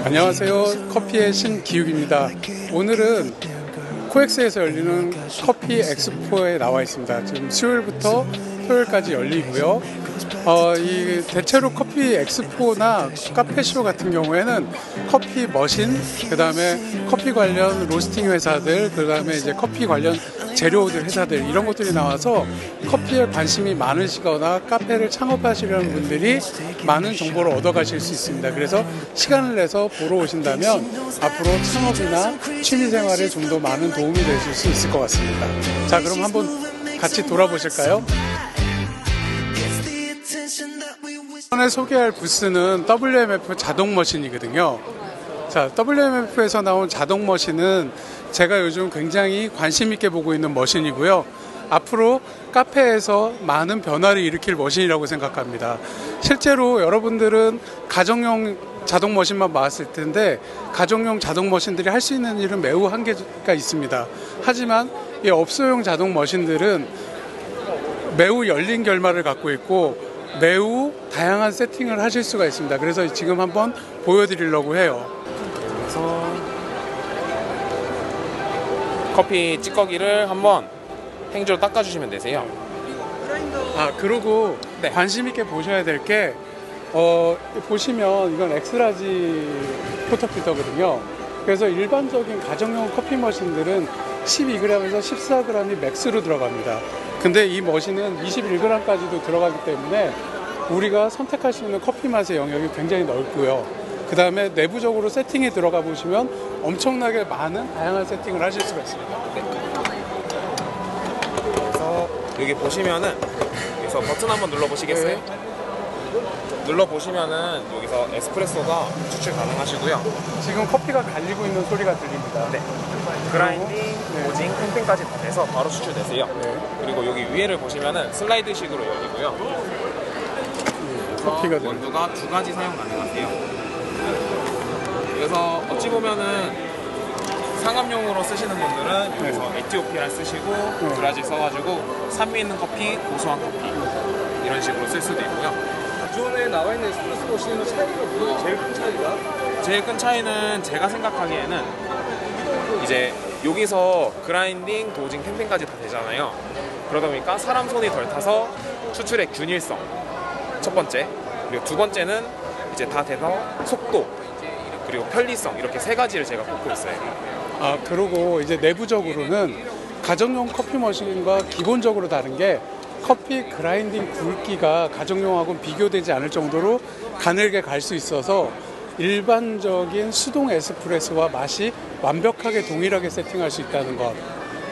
안녕하세요. 커피의 신기욱입니다. 오늘은 코엑스에서 열리는 커피 엑스포에 나와 있습니다. 지금 수요일부터 토요일까지 열리고요. 이 대체로 커피 엑스포나 카페쇼 같은 경우에는 커피 머신, 그 다음에 커피 관련 로스팅 회사들, 그 다음에 이제 커피 관련 재료들 회사들 이런 것들이 나와서 커피에 관심이 많으시거나 카페를 창업하시려는 분들이 많은 정보를 얻어가실 수 있습니다. 그래서 시간을 내서 보러 오신다면 앞으로 창업이나 취미생활에 좀 더 많은 도움이 되실 수 있을 것 같습니다. 자, 그럼 한번 같이 돌아보실까요? 이번에 소개할 부스는 WMF 자동 머신이거든요. 자, WMF에서 나온 자동 머신은 제가 요즘 굉장히 관심 있게 보고 있는 머신이고요. 앞으로 카페에서 많은 변화를 일으킬 머신이라고 생각합니다. 실제로 여러분들은 가정용 자동 머신만 봤을 텐데 가정용 자동 머신들이 할 수 있는 일은 매우 한계가 있습니다. 하지만 이 업소용 자동 머신들은 매우 열린 결말을 갖고 있고 매우 다양한 세팅을 하실 수가 있습니다. 그래서 지금 한번 보여드리려고 해요. 그래서 커피 찌꺼기를 한번 행주로 닦아주시면 되세요. 그리고 네. 관심 있게 보셔야 될 게 보시면 이건 엑스라지 포터필터거든요. 그래서 일반적인 가정용 커피 머신들은 12g에서 14g이 맥스로 들어갑니다. 근데 이 머신은 21g까지도 들어가기 때문에 우리가 선택할 수 있는 커피 맛의 영역이 굉장히 넓고요. 그 다음에 내부적으로 세팅에 들어가 보시면 엄청나게 많은 다양한 세팅을 하실 수가 있습니다. 네. 그래서 여기 보시면은 여기서 버튼 한번 눌러보시겠어요? 네. 눌러보시면은 여기서 에스프레소가 추출 가능하시고요. 지금 커피가 갈리고 있는 소리가 들립니다. 네. 그라인딩, 모징, 팽팽까지 다 돼서 바로 추출되세요. 네. 그리고 여기 위에를 보시면은 슬라이드식으로 열리고요. 커피가 원두가 2가지 사용 가능하세요. 그래서 어찌 보면은 상업용으로 쓰시는 분들은 여기서 에티오피아를 쓰시고 브라질 써가지고 산미 있는 커피, 고소한 커피 이런 식으로 쓸 수도 있고요. 기존에 나와 있는 에스프레소 머신의 차이가 뭐예요? 제일 큰 차이가? 제일 큰 차이는 제가 생각하기에는 이제 여기서 그라인딩, 도징, 팽팽까지 다 되잖아요. 그러다 보니까 사람 손이 덜 타서 추출의 균일성 첫 번째, 그리고 두 번째는 이제 다 돼서 속도 그리고 편리성 이렇게 세 가지를 제가 꼽고 있어요. 그리고 이제 내부적으로는 가정용 커피 머신과 기본적으로 다른 게 커피 그라인딩 굵기가 가정용하고는 비교되지 않을 정도로 가늘게 갈 수 있어서 일반적인 수동 에스프레소와 맛이 완벽하게 동일하게 세팅할 수 있다는 것.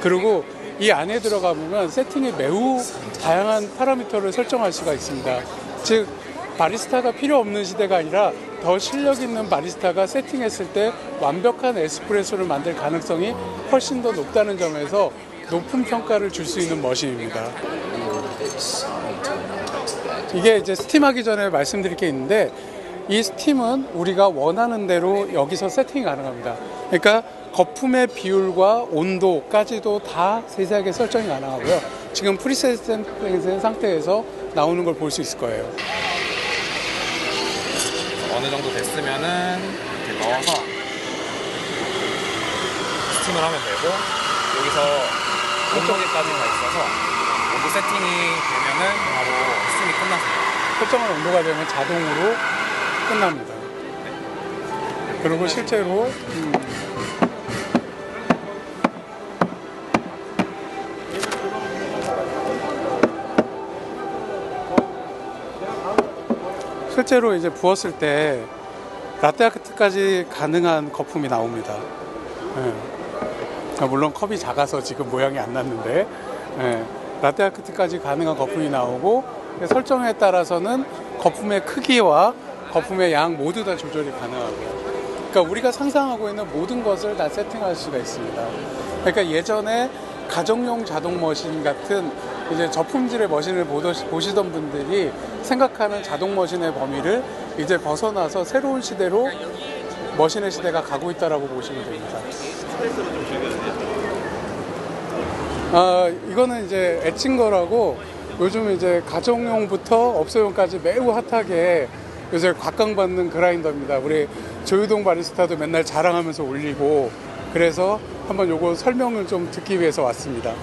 그리고 이 안에 들어가 보면 세팅이 매우 다양한 파라미터를 설정할 수가 있습니다. 즉 바리스타가 필요 없는 시대가 아니라 더 실력 있는 바리스타가 세팅했을 때 완벽한 에스프레소를 만들 가능성이 훨씬 더 높다는 점에서 높은 평가를 줄 수 있는 머신입니다. 이게 이제 스팀하기 전에 말씀드릴 게 있는데 이 스팀은 우리가 원하는 대로 여기서 세팅이 가능합니다. 그러니까 거품의 비율과 온도까지도 다 세세하게 설정이 가능하고요. 지금 프리셋 된 상태에서 나오는 걸 볼 수 있을 거예요. 어느 정도 됐으면은 이렇게 넣어서 스팀을 하면 되고 여기서 온도계까지 다 있어서 온도 세팅이 되면은 바로 스팀이 끝났어요. 설정한 온도가 되면 자동으로 끝납니다. 그리고 실제로 이제 부었을 때 라떼 아트까지 가능한 거품이 나옵니다. 물론 컵이 작아서 지금 모양이 안 났는데 라떼 아트까지 가능한 거품이 나오고 설정에 따라서는 거품의 크기와 거품의 양 모두 다 조절이 가능하고요. 그러니까 우리가 상상하고 있는 모든 것을 다 세팅할 수가 있습니다. 그러니까 예전에 가정용 자동 머신 같은 이제 저품질의 머신을 보시던 분들이 생각하는 자동 머신의 범위를 이제 벗어나서 새로운 시대로 머신의 시대가 가고 있다라고 보시면 됩니다. 이거는 이제 에칭거라고 요즘 이제 가정용부터 업소용까지 매우 핫하게 요새 곽강받는 그라인더입니다. 우리 조유동 바리스타도 맨날 자랑하면서 올리고 그래서 한번 요거 설명을 좀 듣기 위해서 왔습니다.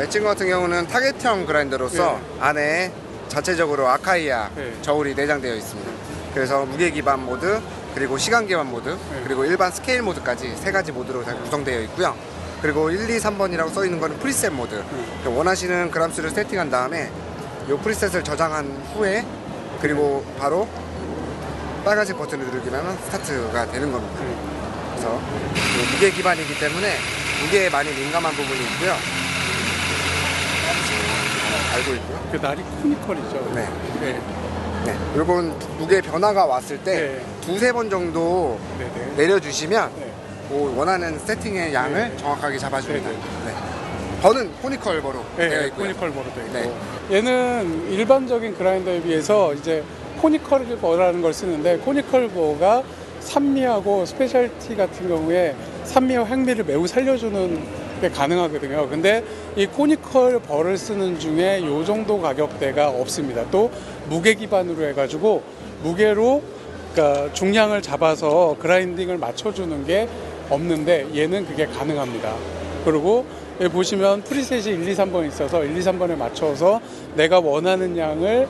엣징 같은 경우는 타겟형 그라인더로서 안에 자체적으로 아카이아 저울이 내장되어 있습니다. 그래서 무게 기반 모드, 그리고 시간 기반 모드, 그리고 일반 스케일 모드까지 3가지 모드로 다 구성되어 있고요. 그리고 1, 2, 3번이라고 써 있는 거는 프리셋 모드. 원하시는 그람수를 세팅한 다음에 이 프리셋을 저장한 후에 그리고 바로 빨간색 버튼을 누르기만 스타트가 되는 겁니다. 그래서 무게 기반이기 때문에 무게에 많이 민감한 부분이 있고요. 알고 있고요. 그 날이 코니컬이죠. 네. 네. 네. 이건 무게 변화가 왔을 때 두세 번 정도 내려주시면 원하는 세팅의 양을 정확하게 잡아줍니다. 버는 코니컬 버로 되어 있고요. 코니컬 버로 되어 있고. 얘는 일반적인 그라인더에 비해서 이제 코니컬 버라는 걸 쓰는데 코니컬 버가 산미하고 스페셜티 같은 경우에 산미와 향미를 매우 살려주는 게 가능하거든요. 근데 이 코니컬 버를 쓰는 중에 요 정도 가격대가 없습니다. 또 무게 기반으로 해가지고 무게로 그러니까 중량을 잡아서 그라인딩을 맞춰주는 게 없는데 얘는 그게 가능합니다. 그리고 여기 보시면 프리셋이 1, 2, 3번 있어서 1, 2, 3번에 맞춰서 내가 원하는 양을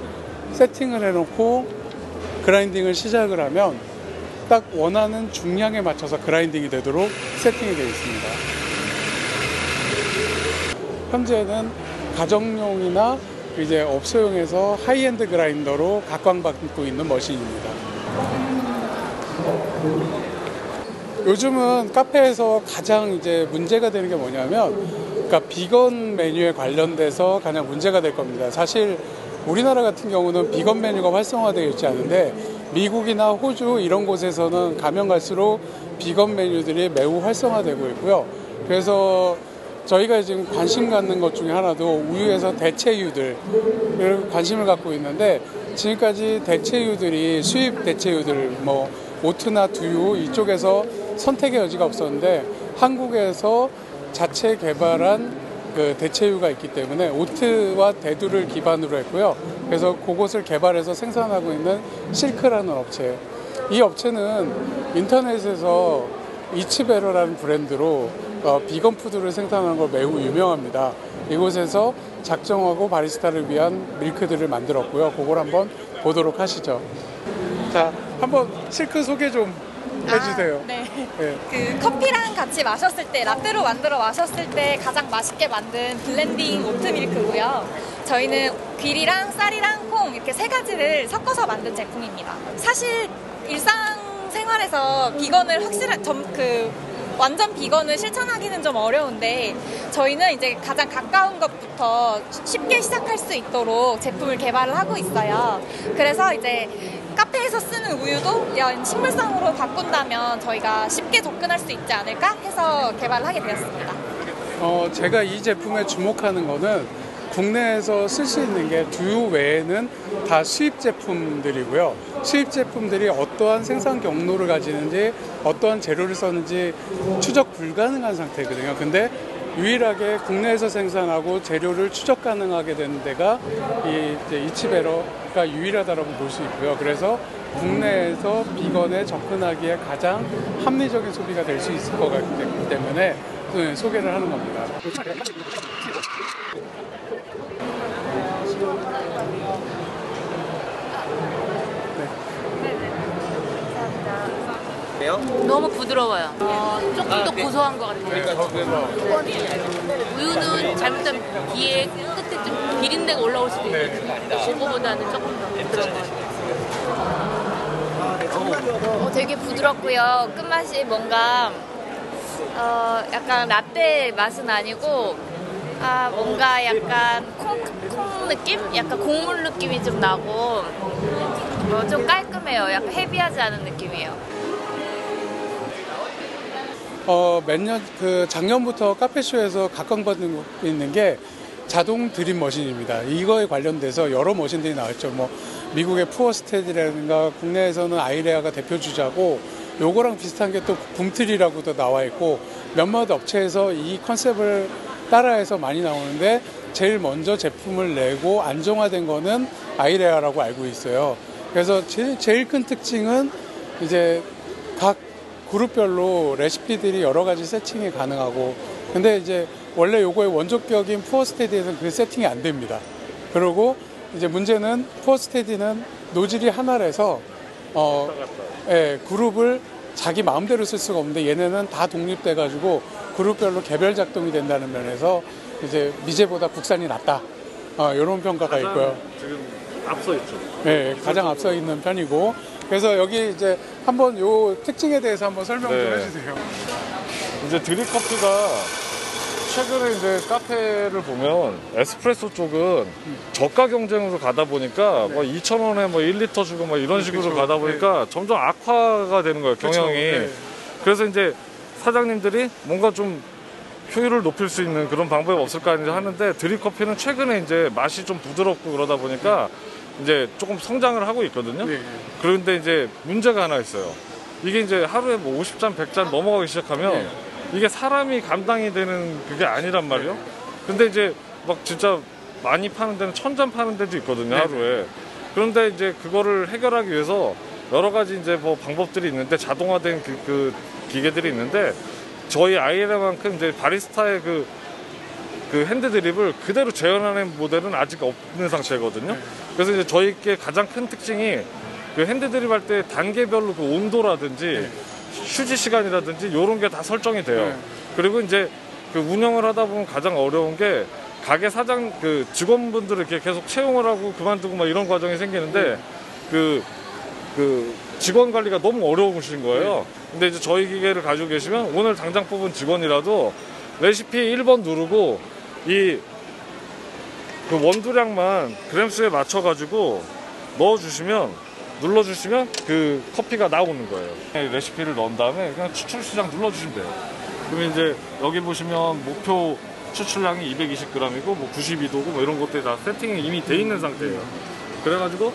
세팅을 해놓고 그라인딩을 시작을 하면 딱 원하는 중량에 맞춰서 그라인딩이 되도록 세팅이 되어 있습니다. 현재는 가정용이나 이제 업소용에서 하이엔드 그라인더로 각광받고 있는 머신입니다. 요즘은 카페에서 가장 이제 문제가 되는 게 뭐냐면, 그러니까 비건 메뉴에 관련돼서 가장 문제가 될 겁니다. 사실 우리나라 같은 경우는 비건 메뉴가 활성화되어 있지 않은데 미국이나 호주 이런 곳에서는 가면 갈수록 비건 메뉴들이 매우 활성화되고 있고요. 그래서 저희가 지금 관심 갖는 것 중에 하나도 우유에서 대체유들을 관심을 갖고 있는데 지금까지 대체유들이 수입 대체유들 뭐 오트나 두유 이쪽에서 선택의 여지가 없었는데 한국에서 자체 개발한 그 대체유가 있기 때문에 오트와 대두를 기반으로 했고요. 그래서 그것을 개발해서 생산하고 있는 실크라는 업체. 이 업체는 인터넷에서 이츠베로라는 브랜드로 비건 푸드를 생산하는 걸 매우 유명합니다. 이곳에서 작정하고 바리스타를 위한 밀크들을 만들었고요. 그걸 한번 보도록 하시죠. 자, 한번 실크 소개 좀 해주세요. 네. 그 커피랑 같이 마셨을 때 라떼로 만들어 마셨을 때 가장 맛있게 만든 블렌딩 오트 밀크고요. 저희는 귀리랑 쌀이랑 콩 이렇게 3가지를 섞어서 만든 제품입니다. 사실 일상생활에서 비건을 완전 비건을 실천하기는 좀 어려운데 저희는 이제 가장 가까운 것부터 쉽게 시작할 수 있도록 제품을 개발을 하고 있어요. 그래서 이제 카페에서 쓰는 우유도 이런 식물성으로 바꾼다면 저희가 쉽게 접근할 수 있지 않을까 해서 개발을 하게 되었습니다. 제가 이 제품에 주목하는 거는 국내에서 쓸 수 있는 게 두유 외에는 다 수입 제품들이고요. 수입 제품들이 어떠한 생산 경로를 가지는지 어떠한 재료를 썼는지 추적 불가능한 상태거든요. 근데 유일하게 국내에서 생산하고 재료를 추적 가능하게 되는 데가 이츠베로가 유일하다고 볼 수 있고요. 그래서 국내에서 비건에 접근하기에 가장 합리적인 소비가 될 수 있을 것 같기 때문에 소개를 하는 겁니다. 너무 부드러워요. 조금 더 고소한 것 같아요. 우유는 잘못하면 뒤에 끝에 좀 비린내가 올라올 수도 있는데 그거보다는 조금 더 부드러운 것 같아요. 되게 부드럽고요. 끝맛이 뭔가 약간 라떼 맛은 아니고 뭔가 약간 콩 느낌? 약간 곡물 느낌이 좀 나고 좀 깔끔해요. 약간 헤비하지 않은 느낌이에요. 작년부터 카페쇼에서 각광받고 있는 게 자동 드립 머신입니다. 이거에 관련돼서 여러 머신들이 나왔죠. 뭐 미국의 푸어스테디라든가 국내에서는 아이레아가 대표 주자고 요거랑 비슷한 게 또 붐트리라고도 나와 있고 몇몇 업체에서 이 컨셉을 따라해서 많이 나오는데 제일 먼저 제품을 내고 안정화된 거는 아이레아라고 알고 있어요. 그래서 제일 큰 특징은 이제 각 그룹별로 레시피들이 여러 가지 세팅이 가능하고, 근데 이제 원래 요거의 원조격인 푸어스테디에는 그 세팅이 안 됩니다. 그리고 이제 문제는 푸어스테디는 노즐이 하나라서 예, 그룹을 자기 마음대로 쓸 수가 없는데 얘네는 다 독립돼 가지고 그룹별로 개별 작동이 된다는 면에서 이제 미제보다 국산이 낫다. 이런 평가가 있고요. 지금 앞서 있죠. 네, 가장 앞서 있는 편이고. 그래서 여기 이제 한번 요 특징에 대해서 한번 설명 좀 네. 해주세요. 이제 드립커피가 최근에 이제 카페를 보면 에스프레소 쪽은 저가 경쟁으로 가다 보니까 뭐 2,000원에 뭐 1리터 주고 뭐 이런 식으로 그렇죠. 가다 보니까 점점 악화가 되는 거예요, 경영이. 네. 그래서 이제 사장님들이 뭔가 좀 효율을 높일 수 있는 그런 방법이 없을까 하는데, 드립커피는 최근에 이제 맛이 좀 부드럽고 그러다 보니까 이제 조금 성장을 하고 있거든요. 네. 그런데 이제 문제가 하나 있어요. 이게 이제 하루에 뭐 50잔, 100잔 넘어가기 시작하면 네. 이게 사람이 감당이 되는 그게 아니란 말이에요. 근데 이제 막 진짜 많이 파는 데는 1,000잔 파는 데도 있거든요, 하루에. 그런데 이제 그거를 해결하기 위해서 여러 가지 이제 뭐 방법들이 있는데, 자동화된 그 기계들이 있는데, 저희 아이레만큼 이제 바리스타의 그 핸드 드립을 그대로 재현하는 모델은 아직 없는 상태거든요. 그래서 이제 저희께 가장 큰 특징이 그 핸드 드립 할 때 단계별로 그 온도라든지 휴지 시간이라든지 이런 게 다 설정이 돼요. 그리고 이제 그 운영을 하다 보면 가장 어려운 게 가게 사장 그 직원분들을 이렇게 계속 채용을 하고 그만두고 막 이런 과정이 생기는데 그 직원 관리가 너무 어려우신 거예요. 근데 이제 저희 기계를 가지고 계시면 오늘 당장 뽑은 직원이라도 레시피 1번 누르고 이 그 원두량만 그램수에 맞춰가지고 넣어주시면, 눌러주시면 그 커피가 나오는 거예요. 레시피를 넣은 다음에 그냥 추출 시장 눌러주시면 돼요. 그러면 이제 여기 보시면 목표 추출량이 220g이고 뭐 92도고 뭐 이런 것들이 다 세팅이 이미 돼 있는 상태예요. 그래가지고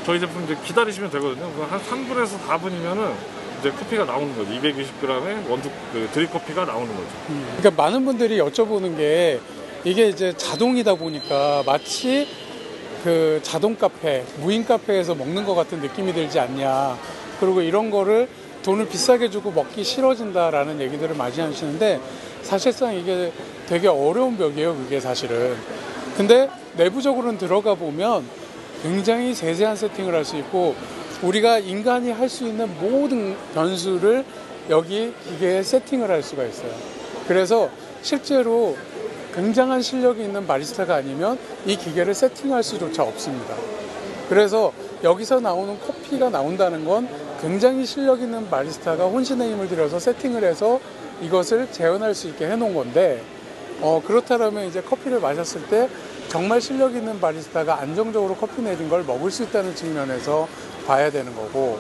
저희 제품 이제 기다리시면 되거든요. 한 3분에서 4분이면은 이제 커피가 나오는 거죠. 220g의 원두 그 드립 커피가 나오는 거죠. 그러니까 많은 분들이 여쭤보는 게, 이게 이제 자동이다 보니까 마치 그 자동 카페, 무인 카페에서 먹는 것 같은 느낌이 들지 않냐. 그리고 이런 거를 돈을 비싸게 주고 먹기 싫어진다라는 얘기들을 많이 하시는데, 사실상 이게 되게 어려운 벽이에요, 그게 사실은. 근데 내부적으로는 들어가 보면 굉장히 세세한 세팅을 할 수 있고, 우리가 인간이 할 수 있는 모든 변수를 여기 기계에 세팅을 할 수가 있어요. 그래서 실제로 굉장한 실력이 있는 바리스타가 아니면 이 기계를 세팅할 수조차 없습니다. 그래서 여기서 나오는 커피가 나온다는 건 굉장히 실력 있는 바리스타가 혼신의 힘을 들여서 세팅을 해서 이것을 재현할 수 있게 해놓은 건데, 그렇다면 이제 커피를 마셨을 때 정말 실력 있는 바리스타가 안정적으로 커피 내린 걸 먹을 수 있다는 측면에서 봐야 되는 거고,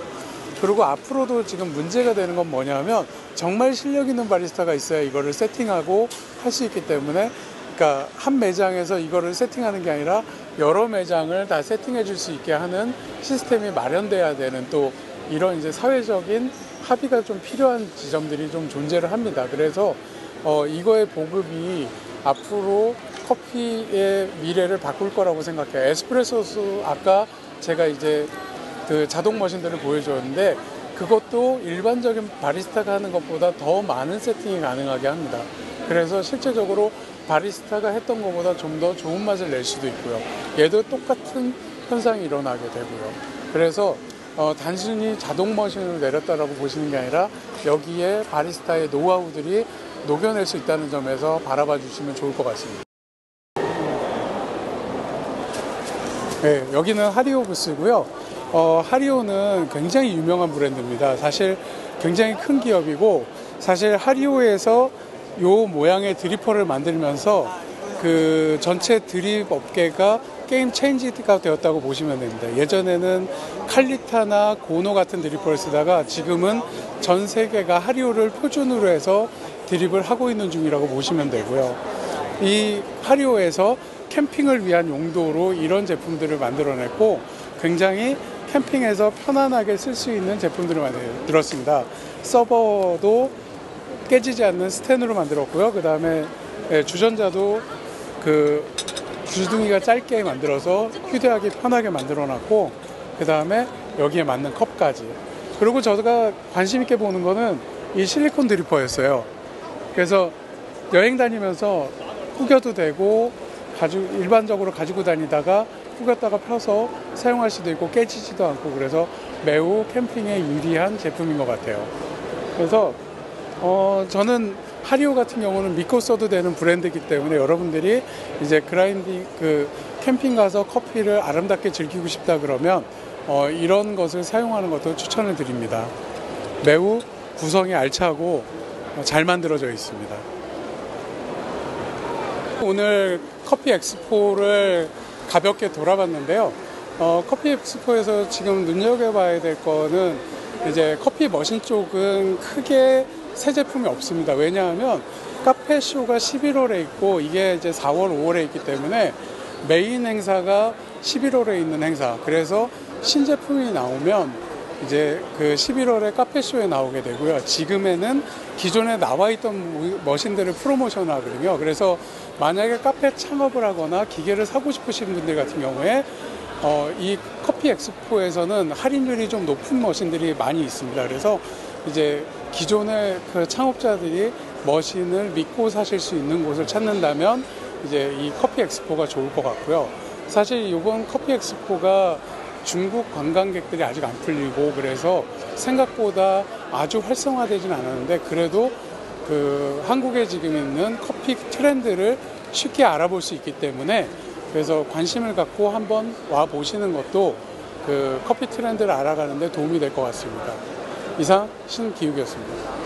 그리고 앞으로도 지금 문제가 되는 건 뭐냐면, 정말 실력 있는 바리스타가 있어야 이거를 세팅하고 할 수 있기 때문에, 그러니까 한 매장에서 이거를 세팅하는 게 아니라 여러 매장을 다 세팅해 줄 수 있게 하는 시스템이 마련돼야 되는, 또 이런 이제 사회적인 합의가 좀 필요한 지점들이 좀 존재를 합니다. 그래서 이거의 보급이 앞으로 커피의 미래를 바꿀 거라고 생각해요. 에스프레소도 아까 제가 이제 그 자동 머신들을 보여줬는데, 그것도 일반적인 바리스타가 하는 것보다 더 많은 세팅이 가능하게 합니다. 그래서 실제적으로 바리스타가 했던 것보다 좀 더 좋은 맛을 낼 수도 있고요. 얘도 똑같은 현상이 일어나게 되고요. 그래서 단순히 자동 머신으로 내렸다라고 보시는 게 아니라 여기에 바리스타의 노하우들이 녹여낼 수 있다는 점에서 바라봐 주시면 좋을 것 같습니다. 네, 여기는 하리오 부스고요. 하리오는 굉장히 유명한 브랜드입니다. 사실 굉장히 큰 기업이고, 사실 하리오에서 요 모양의 드리퍼를 만들면서 그 전체 드립 업계가 게임 체인지가 되었다고 보시면 됩니다. 예전에는 칼리타나 고노 같은 드리퍼를 쓰다가 지금은 전 세계가 하리오를 표준으로 해서 드립을 하고 있는 중이라고 보시면 되고요. 이 하리오에서 캠핑을 위한 용도로 이런 제품들을 만들어냈고, 굉장히 캠핑에서 편안하게 쓸 수 있는 제품들을 만들었습니다. 서버도 깨지지 않는 스텐으로 만들었고요. 그 다음에 주전자도 그 주둥이가 짧게 만들어서 휴대하기 편하게 만들어놨고, 그 다음에 여기에 맞는 컵까지. 그리고 제가 관심 있게 보는 거는 이 실리콘 드리퍼였어요. 그래서 여행 다니면서 구겨도 되고 일반적으로 가지고 다니다가 구겼다가 펴서 사용할 수도 있고 깨지지도 않고 그래서 매우 캠핑에 유리한 제품인 것 같아요. 그래서 저는 하리오 같은 경우는 믿고 써도 되는 브랜드이기 때문에 여러분들이 이제 그라인딩 캠핑 가서 커피를 아름답게 즐기고 싶다 그러면 이런 것을 사용하는 것도 추천을 드립니다. 매우 구성이 알차고 잘 만들어져 있습니다. 오늘 커피 엑스포를 가볍게 돌아봤는데요. 커피 엑스포에서 지금 눈여겨봐야 될 거는 이제 커피 머신 쪽은 크게 새 제품이 없습니다. 왜냐하면 카페쇼가 11월에 있고 이게 이제 4월, 5월에 있기 때문에 메인 행사가 11월에 있는 행사. 그래서 신제품이 나오면 이제 그 11월에 카페쇼에 나오게 되고요. 지금에는 기존에 나와 있던 머신들을 프로모션 하거든요. 그래서 만약에 카페 창업을 하거나 기계를 사고 싶으신 분들 같은 경우에 이 커피 엑스포에서는 할인율이 좀 높은 머신들이 많이 있습니다. 그래서 이제 기존의 그 창업자들이 머신을 믿고 사실 수 있는 곳을 찾는다면 이제 이 커피 엑스포가 좋을 것 같고요. 사실 이번 커피 엑스포가 중국 관광객들이 아직 안 풀리고 그래서 생각보다 아주 활성화되진 않았는데 그래도 그 한국에 지금 있는 커피 트렌드를 쉽게 알아볼 수 있기 때문에 그래서 관심을 갖고 한번 와 보시는 것도 그 커피 트렌드를 알아가는 데 도움이 될 것 같습니다. 이상 신기욱이었습니다.